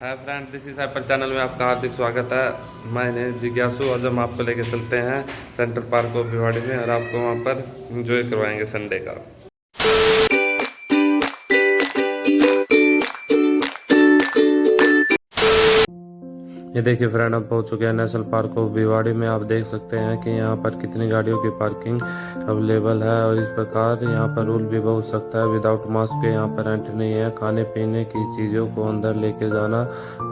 Hi friend, this is hyper channel में आपका हार्दिक स्वागत है। मैं जिज्ञासु। आज हम आपको लेके चलते हैं सेंटर पार्क ऑफ भिवाड़ी में और आपको वहाँ पर एंजॉय करवाएंगे संडे का। ये देखिए फ्रेंड, हम पहुंच चुके हैं नेशनल पार्क ऑफ भिवाड़ी में। आप देख सकते हैं कि यहाँ पर कितनी गाड़ियों की पार्किंग अवेलेबल है और इस प्रकार यहाँ पर रूल भी बहुत सख्त है। विदाउट मास्क के यहाँ पर एंट्री नहीं है। खाने पीने की चीज़ों को अंदर लेके जाना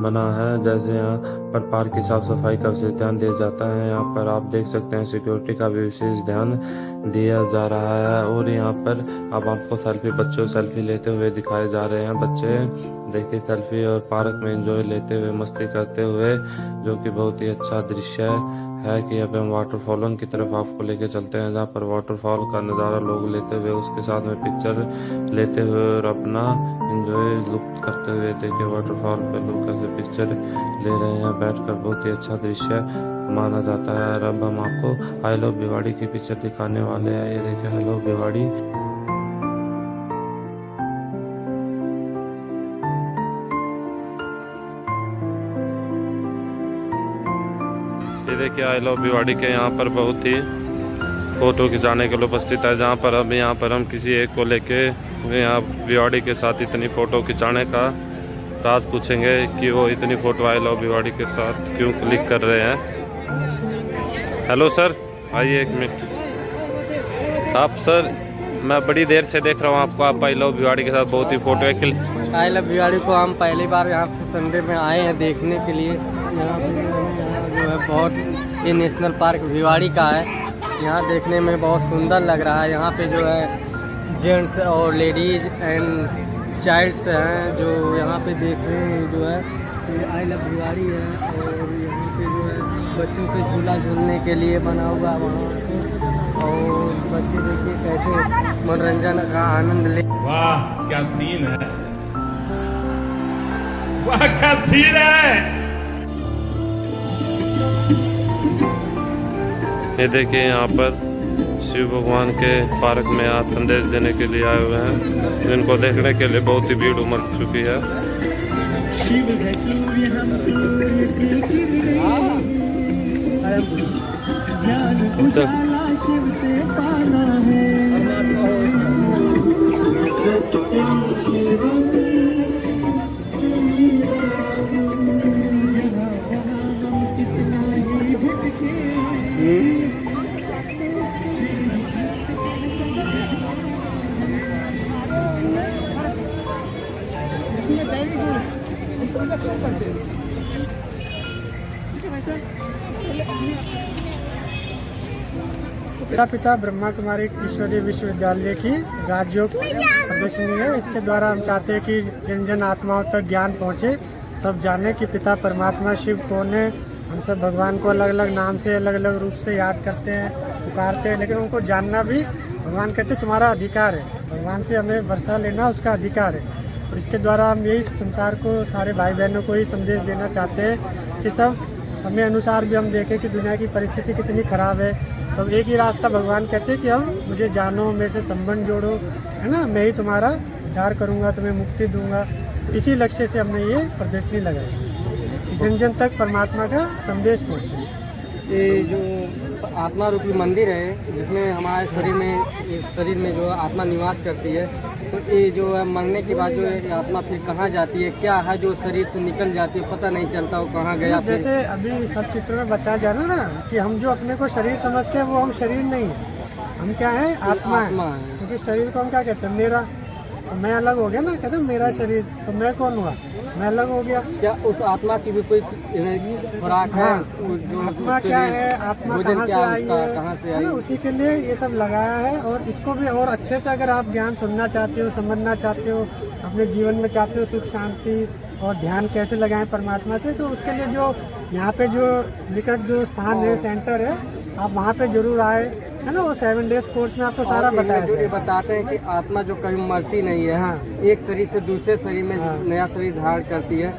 मना है। जैसे यहाँ पर पार्क की साफ सफाई का विशेष ध्यान दिया जाता है। यहाँ पर आप देख सकते हैं सिक्योरिटी का भी विशेष ध्यान दिया जा रहा है। और यहाँ पर अब आपको बच्चों सेल्फी लेते हुए दिखाए जा रहे हैं। बच्चे देखिए सेल्फी और पार्क में एंजॉय लेते हुए, मस्ती करते हुए, जो कि बहुत ही अच्छा दृश्य है कि अब हम वाटरफॉल की तरफ आपको लेके चलते हैं, जहाँ पर वाटरफॉल का नज़ारा लोग लेते हुए, उसके साथ में पिक्चर लेते हुए और अपना एंजॉय लुप्त करते हुए। देखिए वाटरफॉल पर लोग कैसे पिक्चर ले रहे हैं बैठकर। बहुत ही अच्छा दृश्य माना जाता है। और अब हम आपको आई लव भिवाड़ी की पिक्चर दिखाने वाले हैं। ये देखिए आई लव भिवाड़ी। ये देखिए आई लव भिवाड़ी के यहाँ पर बहुत ही फोटो खिंचाने के लिए उपस्थित है। जहाँ पर हम किसी एक को लेके यहाँ भिवाड़ी के साथ इतनी फ़ोटो खिंचाने का राज पूछेंगे कि वो इतनी फ़ोटो आई लव भिवाड़ी के साथ क्यों क्लिक कर रहे हैं। हेलो सर, आइए एक मिनट। आप सर, मैं बड़ी देर से देख रहा हूँ आपको। आप आई लव भिवाड़ी के साथ बहुत ही फ़ोटो है। आई लव भिवाड़ी को हम पहली बार यहाँ पे संडे में आए हैं देखने के लिए। यहाँ जो है बहुत ये नेशनल पार्क भिवाड़ी का है। यहाँ देखने में बहुत सुंदर लग रहा है। यहाँ पे जो है जेंट्स और लेडीज एंड चाइल्ड्स हैं जो यहाँ पे देख रहे हैं। जो है ये आई लव भिवाड़ी है और यहाँ पे जो है बच्चों के झूला झूलने के लिए बना हुआ वहाँ पे। और बच्चे देखिए कैसे मनोरंजन का आनंद ले। वाह क्या सीन है, वाह क्या सीन है। ये देखिए यहाँ पर शिव भगवान के पार्क में आज संदेश देने के लिए आए हुए हैं। इनको देखने के लिए बहुत ही भीड़ उमड़ चुकी है। मेरा पिता ब्रह्मा कुमारी ईश्वरीय विश्वविद्यालय की राजयोग प्रदर्शनी है। इसके द्वारा हम चाहते हैं कि जन जन आत्माओं तक ज्ञान पहुँचे, सब जाने कि पिता परमात्मा शिव कौन है। हम सब भगवान को अलग अलग नाम से, अलग अलग रूप से याद करते हैं, पुकारते हैं, लेकिन उनको जानना भी भगवान कहते तुम्हारा अधिकार है। भगवान से हमें वर्षा लेना उसका अधिकार है। तो इसके द्वारा हम यही संसार को, सारे भाई बहनों को ही संदेश देना चाहते हैं कि सब समय अनुसार भी हम देखें कि दुनिया की परिस्थिति कितनी खराब है। तो एक ही रास्ता भगवान कहते हैं कि हम मुझे जानो, मेरे से संबंध जोड़ो, है ना, मैं ही तुम्हारा उद्धार करूँगा, तुम्हें मुक्ति दूंगा। तो इसी लक्ष्य से हमने ये प्रदर्शनी लगाई, जन जन तक परमात्मा का संदेश पहुँचे। ये जो आत्मा रूपी मंदिर है जिसमें हमारे शरीर में जो आत्मा निवास करती है, तो ये जो है मरने के बाद जो है आत्मा फिर कहाँ जाती है, क्या है जो शरीर से निकल जाती है, पता नहीं चलता वो कहाँ गया। जैसे अभी सब चित्रों में बताया जा रहा ना कि हम जो अपने को शरीर समझते हैं वो हम शरीर नहीं है, हम क्या है, आत्मा है। क्योंकि शरीर को हम क्या कहते हैं, मेरा, तो मैं अलग हो गया ना, कहते हैं मेरा शरीर, तो मैं कौन हुआ, मैं अलग हो गया। क्या उस आत्मा की भी कोई खुराक है? जो आत्मा क्या है, आत्मा कहाँ से आई है, कहाँ से आई, उसी के लिए ये सब लगाया है। और इसको भी और अच्छे से अगर आप ज्ञान सुनना चाहते हो, समझना चाहते हो, अपने जीवन में चाहते हो सुख शांति और ध्यान कैसे लगाएं परमात्मा से, तो उसके लिए जो यहाँ पे जो निकट जो स्थान है, सेंटर है, आप वहाँ पे जरूर आए, है ना। वो 7 डेज कोर्स में आपको सारा बताते हैं कि आत्मा जो कभी मरती नहीं है। हाँ। एक शरीर से दूसरे शरीर में नया शरीर धारण करती है,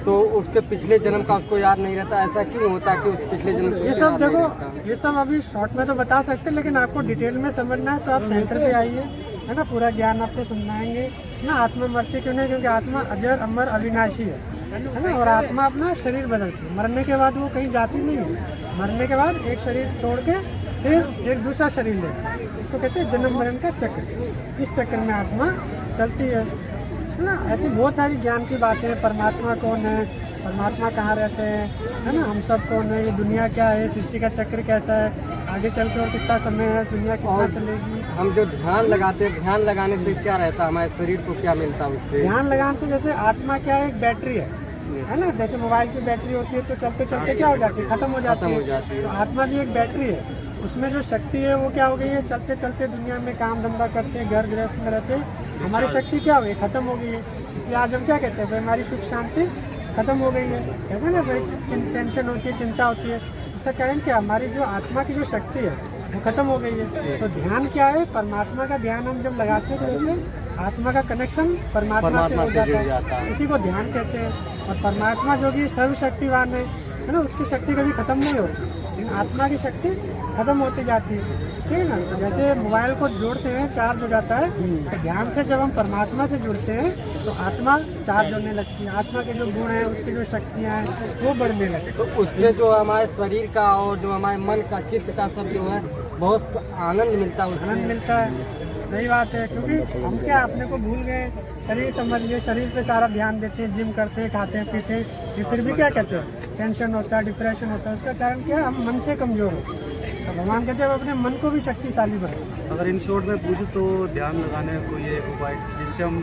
तो उसके पिछले जन्म का उसको याद नहीं रहता। ऐसा क्यों होता है कि उस पिछले जन्म ये सब जगह, ये सब अभी शॉर्ट में तो बता सकते हैं, लेकिन आपको डिटेल में समझना है तो आप सेंटर पे आइए, है ना। पूरा ज्ञान आपको सुनाएंगे ना। आत्मा मरती क्यों नहीं, क्योंकि आत्मा अजर अमर अविनाशी है। है ना। और आत्मा अपना शरीर बदलती है, मरने के बाद वो कहीं जाती नहीं है। मरने के बाद एक शरीर छोड़ के फिर एक दूसरा शरीर लेती है, इसको कहते हैं जन्म मरण का चक्र। इस चक्र में आत्मा चलती है ना। ऐसी बहुत सारी ज्ञान की बातें, परमात्मा कौन है, परमात्मा कहाँ रहते हैं, है ना, हम सब कौन है, ये दुनिया क्या है, सृष्टि का चक्र कैसा है, आगे चल के और कितना समय है, दुनिया कितना चलेगी। हम जो ध्यान लगाते हैं, ध्यान लगाने से क्या रहता है, हमारे शरीर को क्या मिलता है उससे? ध्यान लगाने से जैसे आत्मा क्या है, एक बैटरी है ना। जैसे मोबाइल की बैटरी होती है तो चलते चलते क्या हो जाती है, खत्म हो जाती है। तो आत्मा भी एक बैटरी है, उसमें जो शक्ति है वो क्या हो गई है, चलते चलते दुनिया में काम धंधा करते हैं, घर गृहस्थ में रहते हैं, हमारी शक्ति क्या हो गई, खत्म हो गई है। इसलिए आज हम क्या कहते हैं, भाई हमारी सुख शांति खत्म हो गई है, कहते हैं ना भाई, टेंशन होती है, चिंता होती है। उसका कारण क्या, हमारी जो आत्मा की जो शक्ति है वो खत्म हो गई है। तो ध्यान क्या है, परमात्मा का ध्यान हम जब लगाते हैं तो वैसे आत्मा का कनेक्शन परमात्मा से हो जाता है, इसी को ध्यान कहते हैं। और परमात्मा जो कि सर्वशक्तिवान है ना, उसकी शक्ति कभी खत्म नहीं होती, लेकिन आत्मा की शक्ति खत्म होती जाती है, ठीक है ना। तो जैसे मोबाइल को जोड़ते हैं, चार्ज हो जाता है, तो ध्यान से जब हम परमात्मा से जुड़ते हैं तो आत्मा चार्ज होने लगती है, आत्मा के जो गुण हैं, उसकी जो शक्तियाँ हैं वो बढ़ने लगती है। तो उससे जो हमारे शरीर का और जो हमारे मन का, चित्त का सब जो है बहुत आनंद मिलता है, आनंद मिलता है। सही बात है, क्योंकि हम क्या अपने को भूल गए, शरीर समझ लिए, शरीर पे सारा ध्यान देते हैं, जिम करते हैं, खाते हैं पीते हैं, ये फिर भी क्या कहते हैं, टेंशन होता है, डिप्रेशन होता है। उसका कारण क्या है, हम मन से कमजोर होते हैं। तो भगवान कहते हैं अपने मन को भी शक्तिशाली बनाए। अगर इन शॉर्ट में पूछे तो ध्यान लगाने का कोई एक उपाय जिससे हम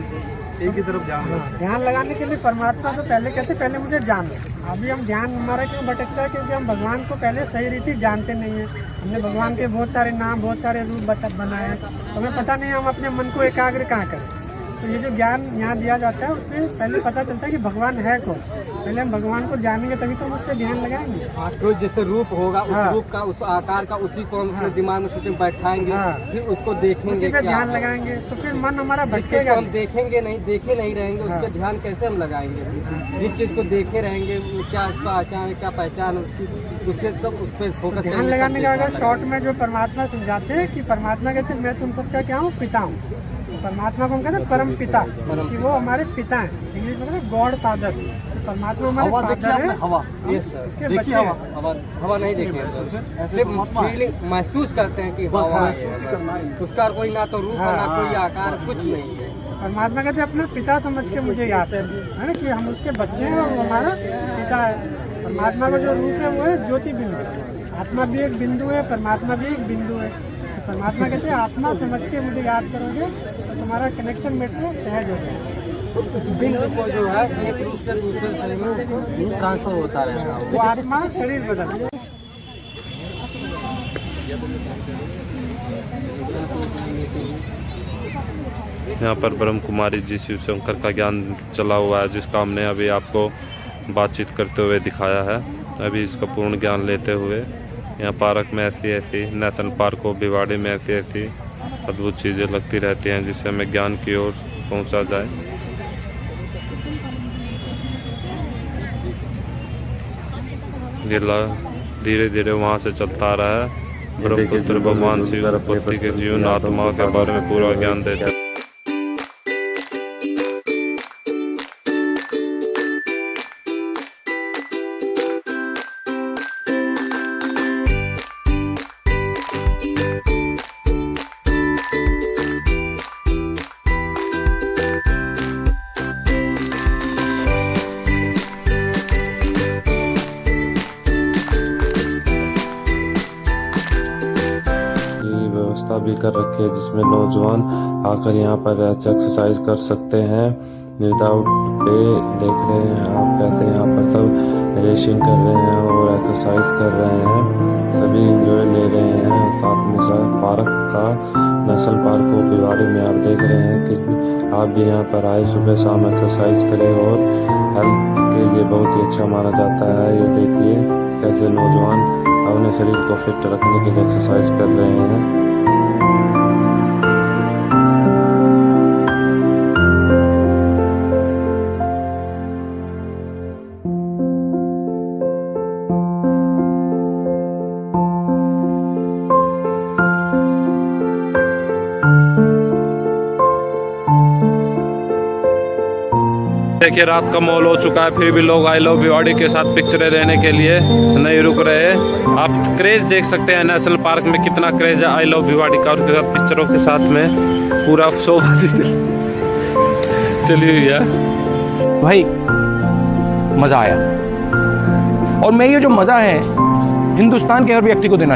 एक ही तरफ ध्यान लगा सकें? ध्यान लगाने के लिए परमात्मा तो पहले कहते पहले मुझे जान लो। अभी हम ध्यान हमारा क्यों भटकता है, क्योंकि हम भगवान को पहले सही रीति जानते नहीं है। हमने भगवान के बहुत सारे नाम, बहुत सारे रूप बनाए हैं, हमें पता नहीं हम अपने मन को एकाग्र कहाँ करें। तो ये जो ज्ञान यहाँ दिया जाता है उससे पहले पता चलता है कि भगवान है कौन। पहले हम भगवान को जानेंगे तभी तो हम उस पर ध्यान लगाएंगे। तो जैसे रूप होगा, उस हाँ। रूप का, उस आकार का, उसी को हम अपने दिमाग में सोचें, बैठाएंगे, हाँ। फिर उसको देखेंगे, उसी पे क्या ध्यान है। लगाएंगे तो फिर मन हमारा जिस चीज भटकेगा को हम देखेंगे नहीं, देखे नहीं रहेंगे, उस हाँ। पर ध्यान कैसे हम लगाएंगे? जिस चीज को देखे रहेंगे, वो क्या उसका आचार, क्या पहचान, उससे सब उस पर फोकस ध्यान लगाने का। अगर शॉर्ट में जो परमात्मा समझाते हैं कि परमात्मा कहते हैं मैं तुम सबका क्या हूँ, पिता हूँ। परमात्मा को हम कहते हैं परम पिता, कि वो हमारे पिता हैं। इंग्लिश में कहते हैं गॉड फादर। परमात्मा हमारे फादर है। हवा यस सर, उसके देखिए बच्चे हवा। हैं। हवा नहीं देखे, ऐसे सिर्फ परमात्मा है। फीलिंग महसूस करते हैं कि बस हवा है। महसूस ही करना है। उसका कोई ना तो रूप है, ना हाँ। कोई आकार, कुछ नहीं है। परमात्मा कहते हैं अपना पिता समझ के मुझे याद है ना, कि हम उसके बच्चे हैं और वो हमारा पिता है। परमात्मा का जो रूप है वो है ज्योति बिंदु। आत्मा भी एक बिंदु है, परमात्मा भी एक बिंदु है। तो परमात्मा कहते हैं आत्मा समझ के मुझे याद करोगे तो तुम्हारा कनेक्शन मेरे से सहज हो जाएगा। तो उस बिंदु को जो है एक रूप से दूसरे शरीर में ट्रांसफर होता रहता है। वो आत्मा शरीर बदलता है। यहाँ पर ब्रह्म कुमारी जी शिव शंकर का ज्ञान चला हुआ है, जिसका हमने अभी आपको बातचीत करते हुए दिखाया है। अभी इसका पूर्ण ज्ञान लेते हुए यहाँ पार्क में ऐसी नेशनल पार्क हो भिवाड़ी में ऐसी अद्भुत चीज़ें लगती रहती हैं, जिससे हमें ज्ञान की ओर पहुँचा जाए। जिला धीरे धीरे वहाँ से चलता आ रहा है। ब्रह्मपुत्र भगवान शिव उत्पत्ति के जीवन आत्मा के बारे में पूरा ज्ञान देते हैं। की व्यवस्था भी कर रखी है, जिसमें नौजवान आकर यहाँ पर एक्सरसाइज कर सकते हैं विदाउट पे। देख रहे हैं आप कैसे यहाँ पर सब रेसिंग कर रहे हैं और एक्सरसाइज कर रहे हैं, सभी एंजॉय ले रहे हैं। साथ में साथ पार्क का नेशनल पार्क को भिवाड़ी में आप देख रहे हैं कि आप भी यहाँ पर आए, सुबह शाम एक्सरसाइज करें और हेल्थ के लिए बहुत ही अच्छा माना जाता है। ये देखिए कैसे नौजवान अपने शरीर को फिट रखने के लिए एक्सरसाइज कर रहे हैं। देखिए रात का माहौल हो चुका है, फिर भी लोग आई लव भिवाड़ी के साथ पिक्चरें लेने के लिए नहीं रुक रहे। आप क्रेज देख सकते हैं नेशनल पार्क में कितना क्रेज है आई लव भिवाड़ी का, उसके साथ पिक्चरों के साथ में पूरा शोबाजी चली हुई है। भाई मजा आया, और मैं ये जो मजा है हिंदुस्तान के हर व्यक्ति को देना